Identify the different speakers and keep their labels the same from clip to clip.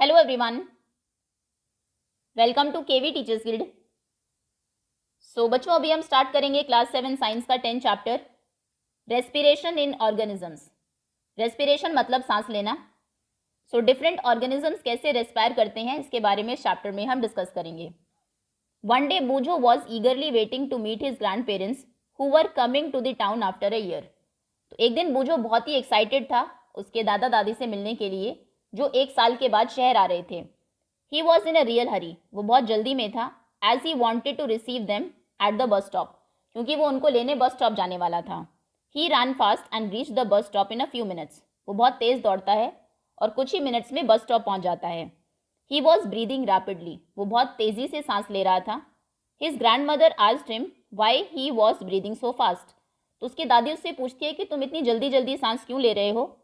Speaker 1: Hello everyone, welcome to KV teachers guild. So बच्चों, अभी हम स्टार्ट करेंगे क्लास 7 साइंस का 10 chapter respiration in organisms. Respiration मतलब सांस लेना। सो डिफरेंट ऑर्गेनिजम्स कैसे रेस्पायर करते हैं इसके बारे में इस चैप्टर में हम डिस्कस करेंगे। One day Boojho was eagerly waiting to meet his grandparents who were coming to the town after a year. तो एक दिन बूझो बहुत ही एक्साइटेड था उसके दादा दादी से मिलने के लिए जो एक साल के बाद शहर आ रहे थे। He was in a real hurry, वो बहुत जल्दी में था, as he wanted to receive them at the bus stop, क्योंकि वो उनको लेने बस स्टॉप जाने वाला था। He ran fast and reached the bus stop in a few minutes, वो बहुत तेज दौड़ता है और कुछ ही मिनट्स में बस स्टॉप पहुंच जाता है। He was breathing rapidly, वो बहुत तेजी से सांस ले रहा था। His grandmother asked him why he was breathing so fast, तो उसकी दादी उससे पूछती है कि तुम इतनी जल्दी जल्दी सांस क्यों ले रहे हो।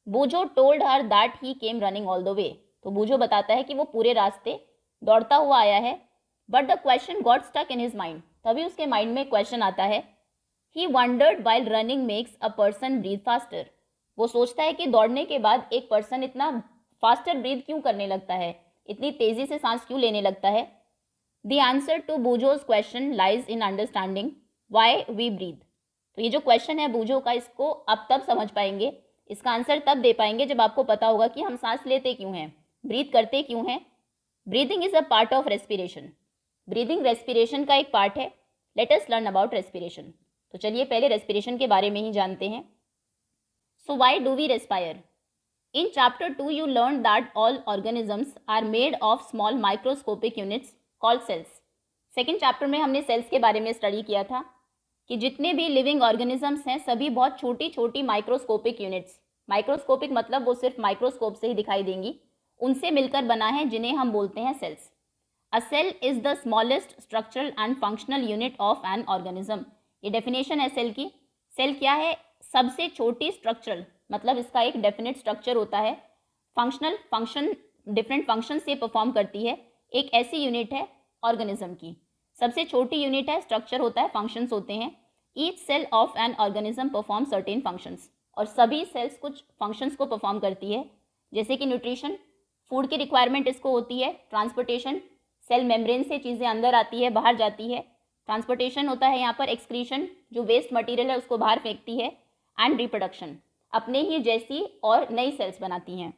Speaker 1: Boojho told her that he came running all the way, तो बूझो बताता है कि वो पूरे रास्ते दौड़ता हुआ आया है। But the question got stuck in his mind, तभी उसके माइंड में क्वेश्चन आता है। He wondered while running makes a person breathe faster, वो सोचता है कि दौड़ने के बाद एक पर्सन इतना फास्टर ब्रीथ क्यों करने लगता है, इतनी तेजी से सांस क्यों लेने लगता है। The answer to Boojho's question lies in understanding why we breathe, तो ये जो क्वेश्चन है बूझो का, इसको आप तब समझ पाएंगे, इसका आंसर तब दे पाएंगे जब आपको पता होगा कि हम सांस लेते क्यों हैं, ब्रीथ करते क्यों हैं। Breathing is a part of respiration, breathing respiration का एक पार्ट है। Let us learn about respiration, तो चलिए पहले रेस्पिरेशन के बारे में ही जानते हैं। So why do we respire? In chapter 2 you learn that all organisms are made of small microscopic units called cells. Second chapter में हमने सेल्स के बारे में स्टडी किया था कि जितने भी लिविंग ऑर्गेनिजम्स हैं सभी बहुत छोटी छोटी माइक्रोस्कोपिक यूनिट्स, माइक्रोस्कोपिक मतलब वो सिर्फ माइक्रोस्कोप से ही दिखाई देंगी, उनसे मिलकर बना है जिन्हें हम बोलते हैं cells. A cell is the smallest structural and functional unit of an organism, ये डेफिनेशन है सेल की। सेल क्या है? सबसे छोटी स्ट्रक्चरल, मतलब इसका एक डेफिनेट स्ट्रक्चर होता है। फंक्शनल, फंक्शन डिफरेंट फंक्शन से परफॉर्म करती है, एक ऐसी यूनिट है ऑर्गेनिज्म की। सबसे छोटी यूनिट है, स्ट्रक्चर होता है, फंक्शंस होते हैं। Each cell of an organism perform certain functions, और सभी सेल्स कुछ फंक्शंस को परफॉर्म करती है, जैसे कि न्यूट्रिशन, फूड की रिक्वायरमेंट इसको होती है। ट्रांसपोर्टेशन, सेल मेम्ब्रेन से चीज़ें अंदर आती है बाहर जाती है, ट्रांसपोर्टेशन होता है यहाँ पर। एक्सक्रीशन, जो वेस्ट मटेरियल है उसको बाहर फेंकती है। एंड रिप्रोडक्शन, अपने ही जैसी और नई सेल्स बनाती हैं।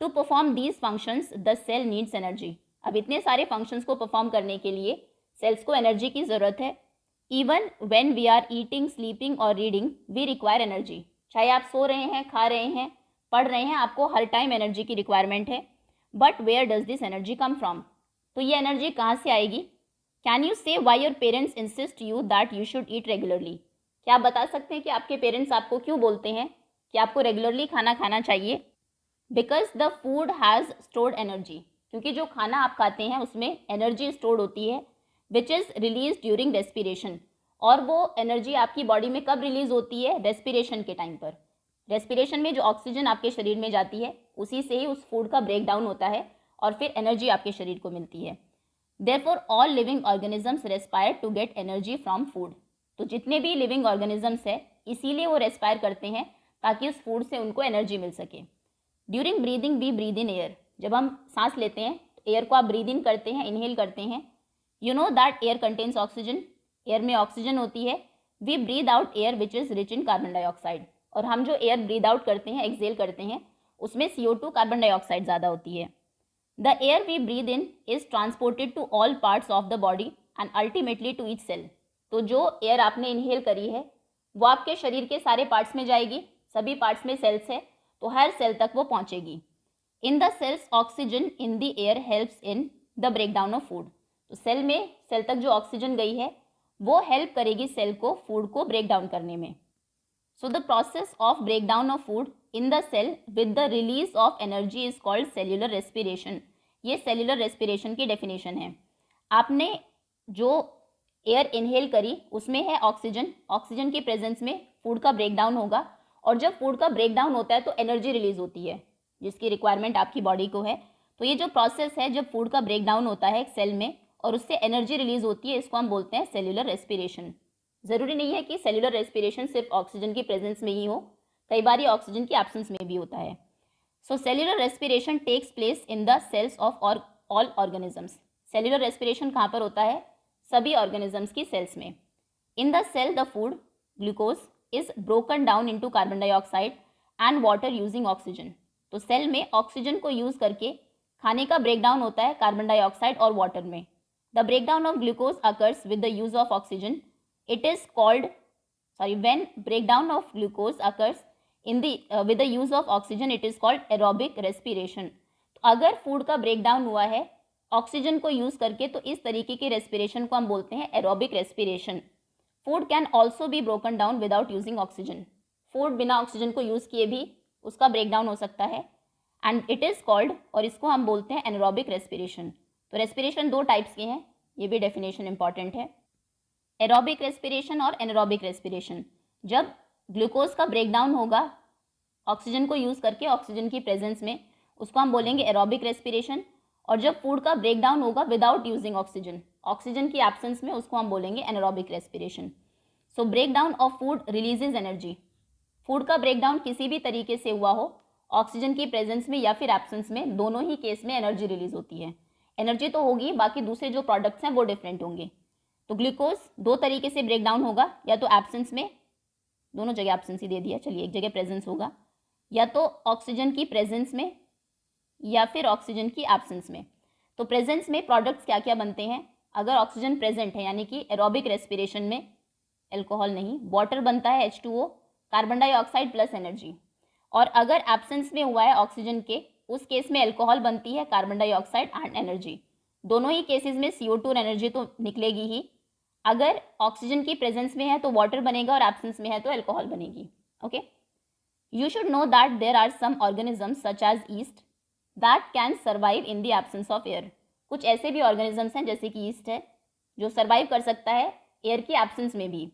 Speaker 1: To perform these functions the cell needs energy, अब इतने सारे फंक्शंस को परफॉर्म करने के लिए सेल्स को एनर्जी की ज़रूरत है। Even when we are eating, sleeping और रीडिंग वी रिक्वायर एनर्जी, चाहे आप सो रहे हैं, खा रहे हैं, पढ़ रहे हैं, आपको हर टाइम एनर्जी की रिक्वायरमेंट है। But where does this energy come from, तो ये एनर्जी कहाँ से आएगी? Can you say why your parents insist you that you should eat regularly, क्या आप बता सकते हैं कि आपके पेरेंट्स आपको क्यों बोलते हैं कि आपको रेगुलरली खाना खाना चाहिए? Because the food has stored energy, क्योंकि जो खाना आप खाते हैं उसमें एनर्जी स्टोर्ड होती है, which is release during respiration, और वो एनर्जी आपकी बॉडी में कब रिलीज होती है? रेस्पिरेशन के टाइम पर। रेस्पिरेशन में जो ऑक्सीजन आपके शरीर में जाती है उसी से ही उस फूड का ब्रेक डाउन होता है और फिर एनर्जी आपके शरीर को मिलती है। Therefore all living organisms respire to get energy from food, तो जितने भी लिविंग ऑर्गेनिजम्स है इसीलिए वो रेस्पायर करते हैं ताकि उस फूड से उनको एनर्जी मिल सके। During breathing we breathe in air, जब हम सांस लेते हैं तो एयर को आप ब्रीद इन करते हैं, इनहेल करते हैं। You know that air contains oxygen, air में ऑक्सीजन होती है। We breathe out air which is rich in carbon dioxide, और हम जो एयर ब्रीद आउट करते हैं, एक्सेल करते हैं, उसमें CO2 कार्बन डाइऑक्साइड ज़्यादा होती है। The air we breathe in is transported to all parts of the body and ultimately to each cell, तो जो एयर आपने इनहेल करी है वो आपके शरीर के सारे पार्ट्स में जाएगी, सभी पार्ट्स में सेल्स है तो हर सेल तक वो पहुंचेगी। In the cells oxygen in the air helps in the break down of food, तो सेल में, सेल तक जो ऑक्सीजन गई है वो हेल्प करेगी सेल को फूड को ब्रेक डाउन करने में। So the process of break down of food in the cell with the release of energy is called cellular respiration, ये सेल्यूलर रेस्पिरेशन की डेफिनेशन है। आपने जो एयर इनहेल करी उसमें है ऑक्सीजन, ऑक्सीजन की प्रेजेंस में फूड का ब्रेक डाउन होगा, और जब फूड का ब्रेक डाउन होता है तो एनर्जी रिलीज होती है जिसकी रिक्वायरमेंट आपकी बॉडी को है। तो ये जो प्रोसेस है जब फूड का ब्रेक डाउन होता है एक सेल में और उससे एनर्जी रिलीज होती है, इसको हम बोलते हैं सेल्यूलर रेस्पिरेशन। ज़रूरी नहीं है कि सेल्यूलर रेस्पिरेशन सिर्फ ऑक्सीजन की प्रेजेंस में ही हो, कई बार ये ऑक्सीजन की एब्सेंस में भी होता है। So cellular respiration takes place in the cells of all organisms. Cellular respiration कहाँ पर होता है? सभी ऑर्गेनिजम्स की सेल्स में। In the cell the food glucose is broken down into carbon dioxide and water using oxygen. तो cell में oxygen को यूज करके खाने का ब्रेकडाउन होता है कार्बन डाइऑक्साइड और वाटर में। The breakdown of glucose occurs with the use of oxygen. It is called when breakdown of glucose occurs in the with the use of oxygen it is called aerobic respiration. तो अगर food का breakdown हुआ है oxygen को use करके तो इस तरीके की रेस्पिरेशन को हम बोलते हैं aerobic respiration. Food can also be broken down without using oxygen. Food बिना ऑक्सीजन को यूज किए भी उसका ब्रेकडाउन हो सकता है एंड इट इज़ कॉल्ड, और इसको हम बोलते हैं एनारोबिक रेस्पिरेशन। तो रेस्पिरेशन दो टाइप्स के हैं, ये भी डेफिनेशन इंपॉर्टेंट है। एरोबिक रेस्पिरेशन और एनारोबिक रेस्पिरेशन। जब ग्लूकोज का ब्रेकडाउन होगा ऑक्सीजन को यूज़ करके ऑक्सीजन की प्रेजेंस में, उसको हम बोलेंगे एरोबिक रेस्पिरेशन। और जब फूड का ब्रेकडाउन होगा विदाउट यूजिंग ऑक्सीजन, ऑक्सीजन की एब्सेंस में, उसको हम बोलेंगे anaerobic respiration. So breakdown of food releases energy. Food का ब्रेकडाउन किसी भी तरीके से हुआ हो ऑक्सीजन की प्रेजेंस में या फिर एब्सेंस में, दोनों ही केस में एनर्जी रिलीज होती है। एनर्जी तो होगी, बाकी दूसरे जो प्रोडक्ट्स हैं वो डिफरेंट होंगे। तो ग्लूकोज दो तरीके से ब्रेकडाउन होगा, या तो एब्सेंस में, दोनों जगह एब्सेंस ही दे दिया, चलिए एक जगह प्रेजेंस होगा, या तो ऑक्सीजन की प्रेजेंस में या फिर ऑक्सीजन की एब्सेंस में। तो प्रेजेंस में प्रोडक्ट्स क्या क्या बनते हैं? अगर ऑक्सीजन प्रेजेंट है यानी कि एरोबिक रेस्पिरेशन में एल्कोहल नहीं, वाटर बनता है H2O, carbon dioxide plus energy. और अगर एब्सेंस में हुआ है ऑक्सीजन के, उस केस में एल्कोहल बनती है, कार्बन डाइऑक्साइड एंड एनर्जी। दोनों ही केसेस में CO2 और एनर्जी तो निकलेगी ही। अगर ऑक्सीजन की प्रेजेंस में है तो वाटर बनेगा और एब्सेंस में है तो एल्कोहल बनेगी। Okay, you should know that there are some organisms such as yeast that can survive in the absence of air. कुछ ऐसे भी ऑर्गेनिजम्स हैं जैसे कि ईस्ट है जो सर्वाइव कर सकता है एयर की एब्सेंस में भी।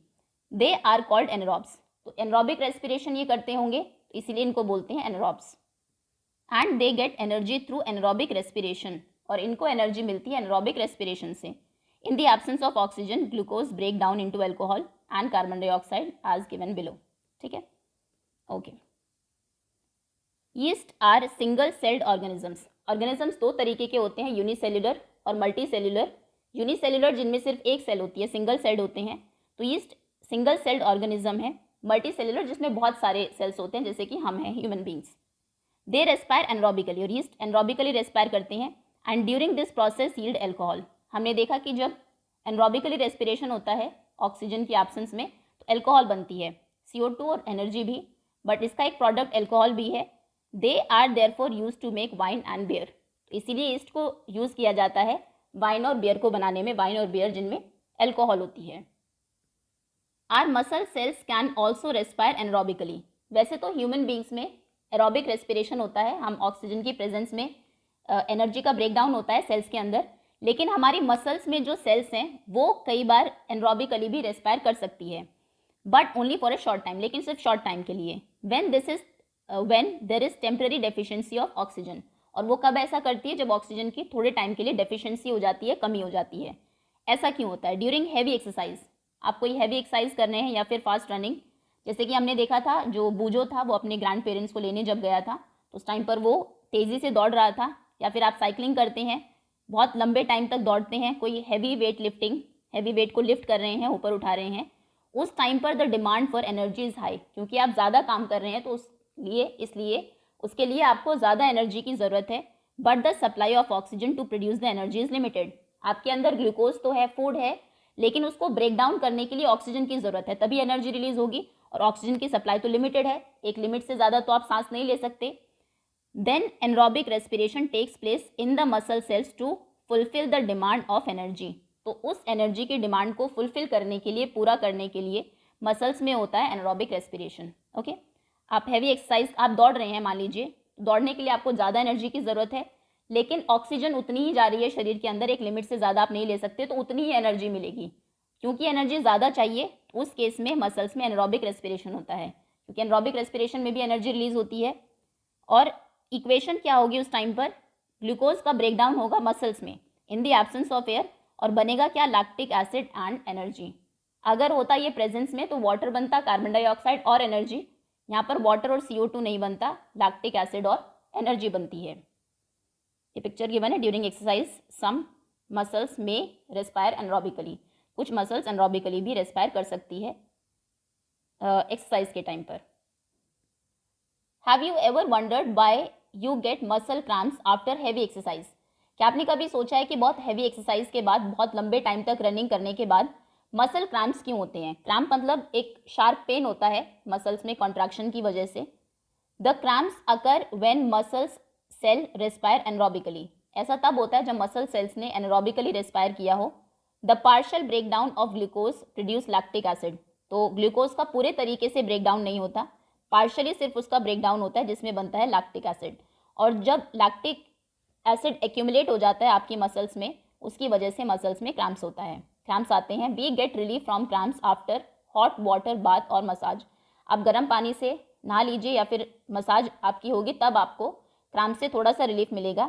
Speaker 1: They are called anaerobes. तो एनारोबिक रेस्पिरेशन ये करते होंगे, तो इसीलिए इनको बोलते हैं anaerobes. And they get energy through anaerobic respiration, और इनको एनर्जी मिलती है एनारोबिक रेस्पिरेशन से। In the absence of oxygen glucose break down into alcohol and carbon dioxide as given below. ठीक है, okay. Yeast are single celled organisms. Organisms दो तरीके के होते हैं, यूनिसेल्युलर और मल्टी सेल्युलर। यूनिसेल्युलर जिनमें सिर्फ एक सेल होती है, सिंगल सेल्ड होते हैं, तो यीस्ट सिंगल सेल्ड ऑर्गेनिज्म है। मल्टी सेल्युलर जिसमें बहुत सारे सेल्स होते हैं जैसे कि हम हैं ह्यूमन बींग्स। दे रेस्पायर एनरोबिकली, और यीस्ट एनरोबिकली रेस्पायर करते हैं and during this process yield alcohol. हमने देखा कि जब एनरोबिकली रेस्पिरेशन होता है ऑक्सीजन की एब्सेंस में तो एल्कोहल बनती है, CO2 और एनर्जी भी, बट इसका एक प्रोडक्ट एल्कोहल भी है। They are therefore used to make wine and beer. इसीलिए ईस्ट को यूज़ किया जाता है वाइन और बियर को बनाने में, वाइन और बियर जिनमें एल्कोहल होती है। Are muscle cells can also respire anaerobically. वैसे तो ह्यूमन बींग्स में एरोबिक रेस्पिरेशन होता है, हम ऑक्सीजन की प्रेजेंस में एनर्जी का ब्रेकडाउन होता है सेल्स के अंदर, लेकिन हमारी मसल्स में जो सेल्स हैं वो कई बार एनरोबिकली भी रेस्पायर कर सकती है, but only for a short time, लेकिन सिर्फ शॉर्ट टाइम के लिए। When there is temporary deficiency of oxygen. और वो कब ऐसा करती है? जब ऑक्सीजन की थोड़े टाइम के लिए डेफिशिएंसी हो जाती है, कमी हो जाती है। ऐसा क्यों होता है? ड्यूरिंग हैवी एक्सरसाइज, आप कोई हैवी एक्सरसाइज कर रहे हैं या फिर फास्ट रनिंग, जैसे कि हमने देखा था जो बूजो था वो अपने ग्रैंड पेरेंट्स को लेने जब गया था तो उस टाइम पर वो तेज़ी से दौड़ रहा था, या फिर आप साइकिलिंग करते हैं, बहुत लंबे टाइम तक दौड़ते हैं, कोई heavy weight lifting, heavy weight को लिफ्ट कर रहे हैं, ऊपर उठा रहे हैं, उस टाइम पर the demand for energy is high, क्योंकि आप ज़्यादा काम कर रहे हैं तो इसलिए उसके लिए आपको ज़्यादा एनर्जी की ज़रूरत है। But the supply of oxygen to produce the energy is limited. आपके अंदर ग्लूकोज तो है, फूड है, लेकिन उसको ब्रेक डाउन करने के लिए ऑक्सीजन की ज़रूरत है, तभी एनर्जी रिलीज होगी, और ऑक्सीजन की सप्लाई तो लिमिटेड है, एक लिमिट से ज़्यादा तो आप सांस नहीं ले सकते। Then anaerobic respiration takes place in the muscle cells to fulfil the demand of energy. तो उस एनर्जी की डिमांड को फुलफिल करने के लिए, पूरा करने के लिए मसल्स में होता है एनरोबिक रेस्पिरेशन। ओके, आप हैवी एक्सरसाइज, आप दौड़ रहे हैं, मान लीजिए, दौड़ने के लिए आपको ज़्यादा एनर्जी की ज़रूरत है, लेकिन ऑक्सीजन उतनी ही जा रही है शरीर के अंदर, एक लिमिट से ज़्यादा आप नहीं ले सकते, तो उतनी ही एनर्जी मिलेगी। क्योंकि एनर्जी ज़्यादा चाहिए, उस केस में मसल्स में एनरोबिक रेस्पिरेशन होता है, क्योंकि एनरोबिक रेस्पिरेशन में भी एनर्जी रिलीज होती है। और इक्वेशन क्या होगी उस टाइम पर? ग्लूकोज का ब्रेकडाउन होगा मसल्स में in the absence of air, और बनेगा क्या? Lactic acid and energy. अगर होता ये प्रेजेंस में तो वाटर बनता, कार्बन डाइऑक्साइड और एनर्जी। यहाँ पर वाटर और CO2 नहीं बनता, लैक्टिक एसिड और एनर्जी बनती है। ये पिक्चर गिवन है, ड्यूरिंग एक्सरसाइज सम मसल्स में रेस्पायर एनरोबिकली, कुछ मसल्स एनरोबिकली भी रेस्पायर कर सकती है एक्सरसाइज के टाइम पर। Have you ever wondered why you get muscle cramps after heavy exercise? क्या आपने कभी सोचा है कि बहुत हैवी एक्सरसाइज के बाद, बहुत लंबे टाइम तक रनिंग करने के बाद मसल क्रैम्प्स क्यों होते हैं? क्रैम्प मतलब एक शार्प पेन होता है मसल्स में कॉन्ट्रैक्शन की वजह से। The cramps occur when muscles cell respire anaerobically, ऐसा तब होता है जब मसल सेल्स ने एनरोबिकली रेस्पायर किया हो। The partial breakdown of glucose produce lactic acid, तो ग्लूकोज का पूरे तरीके से ब्रेकडाउन नहीं होता, पार्शियली सिर्फ उसका ब्रेकडाउन होता है जिसमें बनता है लैक्टिक एसिड। और जब लैक्टिक एसिड एक्यूमुलेट हो जाता है आपकी मसल्स में, उसकी वजह से मसल्स में क्रैम्प्स होता है, क्रैम्प्स आते हैं। We get relief from cramps after hot water bath और मसाज, आप गर्म पानी से नहा लीजिए या फिर मसाज आपकी होगी तब आपको क्रैम्प से थोड़ा सा रिलीफ मिलेगा।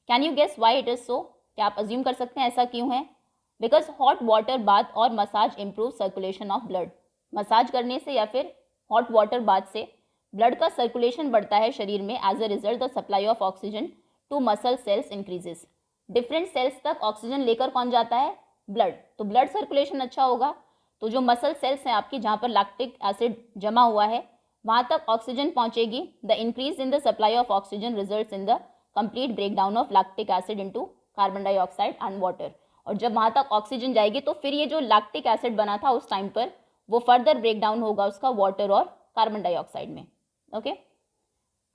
Speaker 1: Can you guess why it is so? क्या आप अज्यूम कर सकते हैं ऐसा क्यों है? बिकॉज हॉट वाटर बाथ और massage improve circulation of blood, massage करने से या फिर हॉट वाटर बाथ से ब्लड का सर्कुलेशन बढ़ता है शरीर में। As a result the supply of oxygen to muscle cells increases, different cells तक ऑक्सीजन लेकर कौन जाता है? ब्लड, तो ब्लड सर्कुलेशन अच्छा होगा तो जो मसल सेल्स हैं आपकी जहाँ पर लैक्टिक एसिड जमा हुआ है वहाँ तक ऑक्सीजन पहुँचेगी। The increase in the supply of oxygen results in the complete breakdown of lactic acid into carbon dioxide and water, और जब वहाँ तक ऑक्सीजन जाएगी तो फिर ये जो लैक्टिक एसिड बना था उस टाइम पर वो फर्दर ब्रेकडाउन होगा उसका वाटर और कार्बन डाइऑक्साइड में। ओके,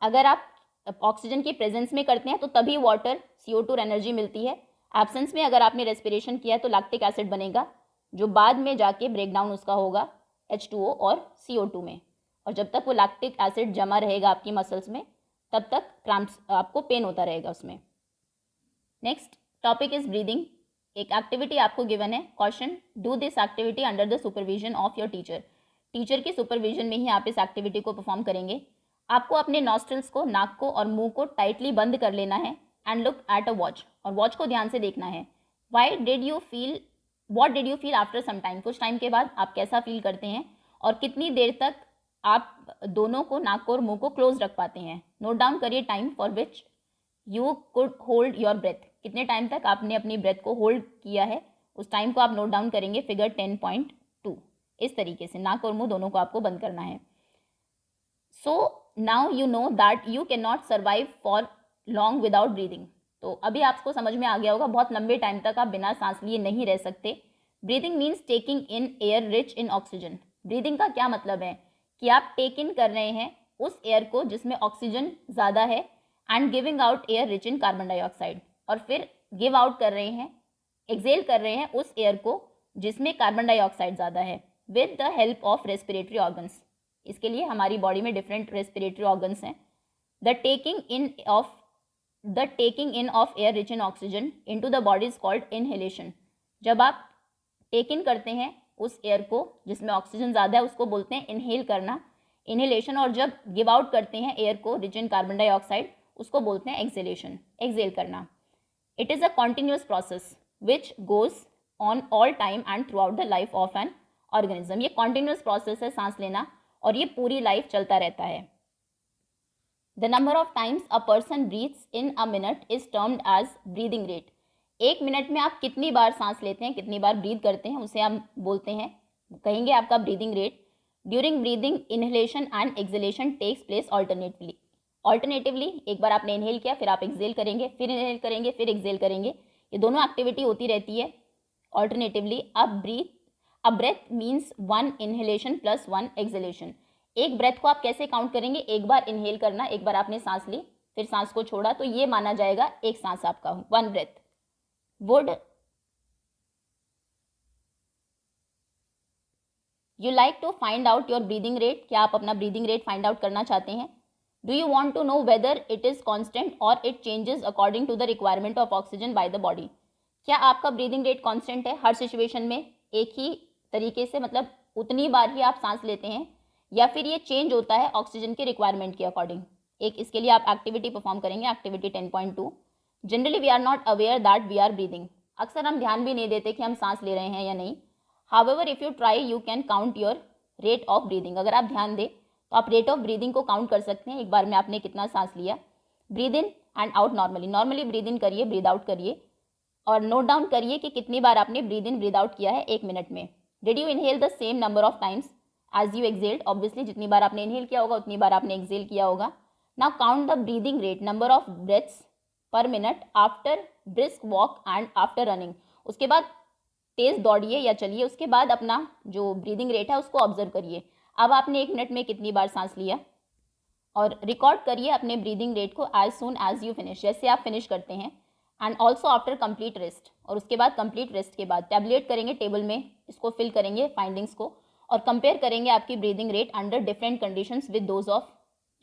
Speaker 1: अगर आप ऑक्सीजन की प्रेजेंस में करते हैं तो तभी वाटर CO2 एनर्जी मिलती है। एब्सेंस में अगर आपने रेस्पिरेशन किया है तो लैक्टिक एसिड बनेगा जो बाद में जाके ब्रेकडाउन उसका होगा H2O और CO2 में, और जब तक वो लैक्टिक एसिड जमा रहेगा आपकी मसल्स में तब तक क्रैम्प्स, आपको पेन होता रहेगा उसमें। Next topic is breathing. एक एक्टिविटी आपको गिवन है, caution do this activity under the supervision of your teacher, teacher की सुपरविजन में ही आप इस एक्टिविटी को परफॉर्म करेंगे। आपको अपने नॉस्ट्रल्स को, नाक को और मुंह को टाइटली बंद कर लेना है and look at a watch, और वॉच को ध्यान से देखना है। What did you feel after some time, कुछ टाइम के बाद आप कैसा फील करते हैं और कितनी देर तक आप दोनों को, नाक को और मुंह को क्लोज रख पाते हैं। नोट डाउन करिए time for which you could hold your breath, कितने टाइम तक आपने अपनी ब्रेथ को होल्ड किया है उस टाइम को आप नोट डाउन करेंगे। फिगर 10.2, इस तरीके से नाक और मुंह दोनों को आपको बंद करना है। So now you know that you can not survive for long without breathing, तो अभी आपको समझ में आ गया होगा बहुत लंबे टाइम तक आप बिना सांस लिए नहीं रह सकते। Breathing means taking in air rich in oxygen. Breathing का क्या मतलब है कि आप टेक इन कर रहे हैं उस एयर को जिसमें ऑक्सीजन ज़्यादा है and giving out air rich in carbon dioxide, और फिर गिव आउट कर रहे हैं, एक्सेल कर रहे हैं उस एयर को जिसमें कार्बन डाइऑक्साइड ज़्यादा है with the help of respiratory organs. इसके लिए हमारी बॉडी में डिफरेंट रेस्पिरेटरी ऑर्गन्स हैं। The taking in of air rich in oxygen into the body is called inhalation. जब आप टेक इन करते हैं उस एयर को जिसमें ऑक्सीजन ज़्यादा है उसको बोलते हैं इनहेल करना, इनहेलेशन, और जब गिव आउट करते हैं एयर को रिच इन कार्बन डाइऑक्साइड उसको बोलते हैं एक्सेलेशन, एक्सेल करना। It is a continuous process which goes on all time and through out the life of an organism. ये कॉन्टिन्यूस प्रोसेस है सांस लेना और ये पूरी लाइफ चलता रहता है। The number of times a person breathes in a minute is termed as breathing rate. एक मिनट में आप कितनी बार सांस लेते हैं, कितनी बार ब्रीथ करते हैं, उसे हम बोलते हैं, कहेंगे आपका breathing rate. During breathing inhalation and exhalation takes place alternatively, एक बार आपने इनहेल किया फिर आप एक्सेल करेंगे, फिर इनहेल करेंगे, फिर एक्सेल करेंगे, ये दोनों एक्टिविटी होती रहती है alternatively. A breath means 1 inhalation plus 1 exhalation. एक ब्रेथ को आप कैसे काउंट करेंगे, एक बार इनहेल करना, एक बार आपने सांस ली फिर सांस को छोड़ा तो ये माना जाएगा एक सांस आपका, 1 breath. Would you like to find out your breathing rate, क्या आप अपना ब्रीदिंग रेट फाइंड आउट करना चाहते हैं? Do you want to know whether it is constant और it changes according to the requirement of oxygen by the body? क्या आपका breathing rate constant है हर सिचुएशन में एक ही तरीके से, मतलब उतनी बार ही आप सांस लेते हैं, या फिर ये चेंज होता है ऑक्सीजन के रिक्वायरमेंट के अकॉर्डिंग? एक इसके लिए आप एक्टिविटी परफॉर्म करेंगे, activity 10.2। Generally we are not aware that we are breathing, अक्सर हम ध्यान भी नहीं देते कि हम सांस ले रहे हैं या नहीं। However if you try you can count your rate of breathing, अगर आप ध्यान दें तो आप रेट ऑफ ब्रीदिंग को काउंट कर सकते हैं, एक बार में आपने कितना सांस लिया। Breathe in and out normally, normally breathe in करिए, ब्रीद आउट करिए और नोट डाउन करिए कि कितनी बार आपने ब्रीद इन ब्रीद आउट किया है 1 मिनट में। Did you inhale the same number of times as you exhaled, obviously जितनी बार आपने इनहेल किया होगा उतनी बार आपने एक्सेल किया होगा। Now count the breathing rate, number of breaths पर minute after brisk walk and after running. उसके बाद तेज़ दौड़िए या चलिए, उसके बाद अपना जो ब्रीदिंग रेट है उसको ऑब्जर्व करिए। अब आपने 1 मिनट में कितनी बार सांस लिया और रिकॉर्ड करिए अपने ब्रीदिंग रेट को as soon as you finish, जैसे आप फिनिश करते हैं। And also after complete rest, और उसके बाद कंप्लीट रेस्ट के बाद टैबुलेट करेंगे टेबल में, इसको फिल करेंगे फाइंडिंग्स को और कंपेयर करेंगे आपकी breathing rate under different conditions with those of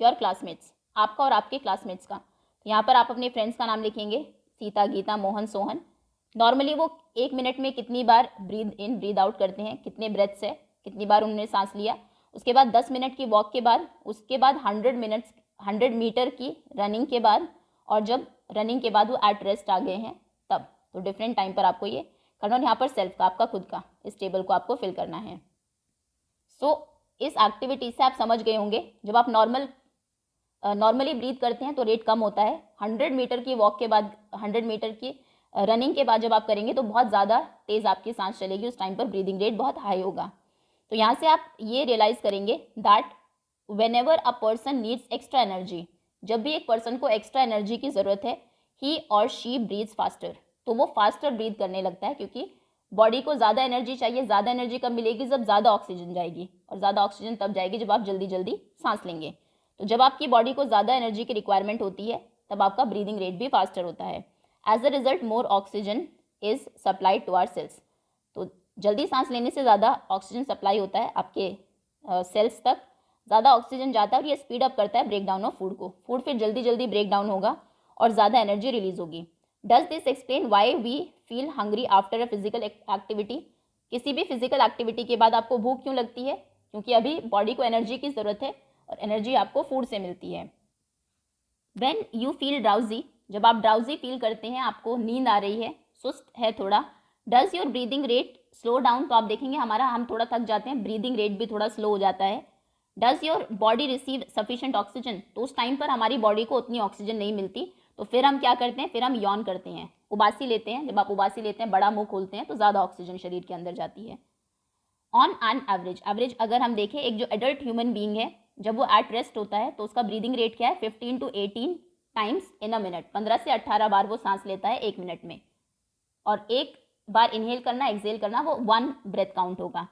Speaker 1: your classmates, आपका और आपके क्लासमेट्स का। यहाँ पर आप अपने फ्रेंड्स का नाम लिखेंगे, सीता, गीता, मोहन, सोहन। नॉर्मली वो 1 मिनट में कितनी बार ब्रीद इन ब्रीद आउट करते हैं, कितने ब्रेथ्स है, कितनी बार उन्होंने सांस लिया। उसके बाद 10 मिनट की वॉक के बाद, उसके बाद 100 मीटर की रनिंग के बाद, और जब रनिंग के बाद वो एट रेस्ट आ गए हैं तब। तो डिफरेंट टाइम पर आपको ये करना, और यहाँ पर सेल्फ का, आपका खुद का, इस टेबल को आपको फिल करना है। सो इस एक्टिविटी से आप समझ गए होंगे, जब आप नॉर्मली ब्रीथ करते हैं तो रेट कम होता है। 100 मीटर की वॉक के बाद, 100 मीटर की रनिंग के बाद जब आप करेंगे तो बहुत ज़्यादा तेज़ आपकी सांस चलेगी, उस टाइम पर ब्रीदिंग रेट बहुत हाई होगा। तो यहाँ से आप ये रियलाइज़ करेंगे that when ever a person needs extra energy, जब भी एक पर्सन को एक्स्ट्रा एनर्जी की ज़रूरत है, ही और शी ब्रीथ्स फास्टर, तो वो फास्टर ब्रीथ करने लगता है, क्योंकि बॉडी को ज़्यादा एनर्जी चाहिए। ज़्यादा एनर्जी कब मिलेगी, जब ज़्यादा ऑक्सीजन जाएगी, और ज़्यादा ऑक्सीजन तब जाएगी जब आप जल्दी जल्दी सांस लेंगे। तो जब आपकी बॉडी को ज़्यादा एनर्जी की रिक्वायरमेंट होती है तब आपका ब्रीदिंग रेट भी फास्टर होता है। As a result more oxygen is supplied to our cells, तो जल्दी सांस लेने से ज़्यादा ऑक्सीजन सप्लाई होता है आपके सेल्स तक, ज़्यादा ऑक्सीजन जाता है और ये स्पीड अप करता है ब्रेक डाउन ऑफ फूड को। फूड फिर जल्दी जल्दी ब्रेक डाउन होगा और ज़्यादा एनर्जी रिलीज होगी। Does this explain why we feel hungry after a physical activity, किसी भी फिजिकल एक्टिविटी के बाद आपको भूख क्यों लगती है, क्योंकि अभी बॉडी को एनर्जी की ज़रूरत है और एनर्जी आपको फूड से मिलती है। व्हेन यू फील ड्राउजी, जब आप ड्राउजी फील करते हैं, आपको नींद आ रही है, सुस्त है थोड़ा। Does your breathing rate slow down, तो आप देखेंगे हम थोड़ा थक जाते हैं, ब्रीदिंग रेट भी थोड़ा स्लो हो जाता है। Does your body receive sufficient oxygen, तो उस टाइम पर हमारी बॉडी को उतनी ऑक्सीजन नहीं मिलती, तो फिर हम क्या करते हैं, फिर हम यॉन करते हैं, उबासी लेते हैं। जब आप उबासी लेते हैं, बड़ा मुंह खोलते हैं, तो ज़्यादा ऑक्सीजन शरीर के अंदर जाती है। ऑन एन एवरेज अगर हम देखें, एक जो एडल्ट ह्यूमन बीइंग है, जब वो एट रेस्ट होता है तो उसका ब्रीदिंग रेट क्या है, 15 to 18 times in a minute, 15 से 18 बार वो सांस लेता है 1 मिनट में। और एक बार इनहेल करना, एक्सेल करना, वो 1 ब्रेथ काउंट होगा।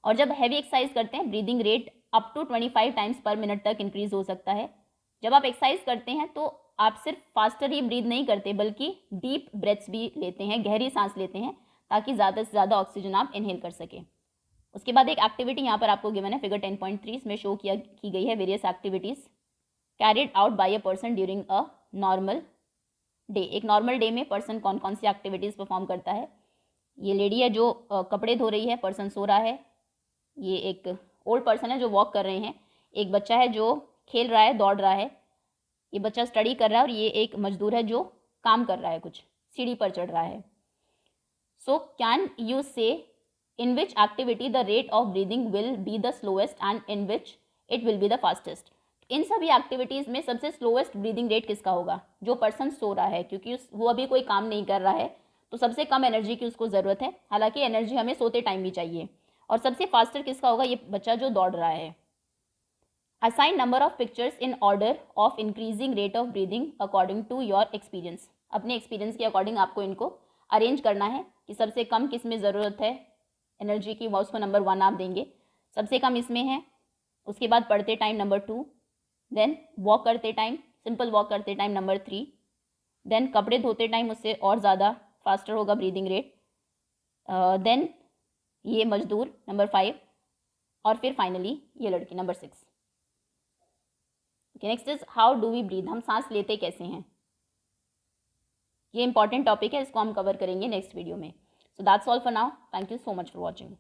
Speaker 1: और जब हैवी एक्सरसाइज करते हैं, breathing rate up to 25 times per minute तक इंक्रीज हो सकता है। जब आप एक्सरसाइज करते हैं तो आप सिर्फ फास्टर ही ब्रीद नहीं करते, बल्कि डीप ब्रेथ्स भी लेते हैं, गहरी सांस लेते हैं, ताकि ज़्यादा से ज़्यादा ऑक्सीजन आप इनहेल कर सकें। उसके बाद एक एक्टिविटी यहाँ पर आपको गिवन है, फिगर 10.3, इसमें शो की गई है various activities carried out by a person during a normal day. एक नॉर्मल डे में पर्सन कौन कौन सी एक्टिविटीज़ परफॉर्म करता है। ये लेडी है जो कपड़े धो रही है, पर्सन सो रहा है, ये एक ओल्ड पर्सन है जो वॉक कर रहे हैं, एक बच्चा है जो खेल रहा है, दौड़ रहा है, ये बच्चा स्टडी कर रहा है, और ये एक मजदूर है जो काम कर रहा है, कुछ सीढ़ी पर चढ़ रहा है। सो कैन यू से in which activity the rate of breathing will be the slowest and in which it will be the fastest। इन सभी एक्टिविटीज़ में सबसे स्लोएस्ट ब्रीदिंग रेट किसका होगा, जो पर्सन सो रहा है, क्योंकि वो अभी कोई काम नहीं कर रहा है, तो सबसे कम एनर्जी की उसको ज़रूरत है, हालांकि एनर्जी हमें सोते टाइम भी चाहिए। और सबसे फास्टर किसका होगा, ये बच्चा जो दौड़ रहा है। Assign number of pictures in order of increasing rate of breathing according to your experience. अपने एक्सपीरियंस के अकॉर्डिंग आपको इनको अरेंज करना है कि सबसे कम किस में ज़रूरत है एनर्जी की, उसको नंबर 1 आप देंगे, सबसे कम इसमें है। उसके बाद पढ़ते टाइम नंबर 2, देन वॉक करते टाइम, सिंपल वॉक करते टाइम नंबर 3, देन कपड़े धोते टाइम उससे और ज़्यादा फास्टर होगा ब्रीदिंग रेट, देन ये मजदूर नंबर 5, और फिर फाइनली ये लड़की number 6। Okay, next is how do we breathe, हम सांस लेते कैसे हैं। ये इंपॉर्टेंट टॉपिक है, इसको हम कवर करेंगे नेक्स्ट वीडियो में। So that's all for now. Thank you so much for watching.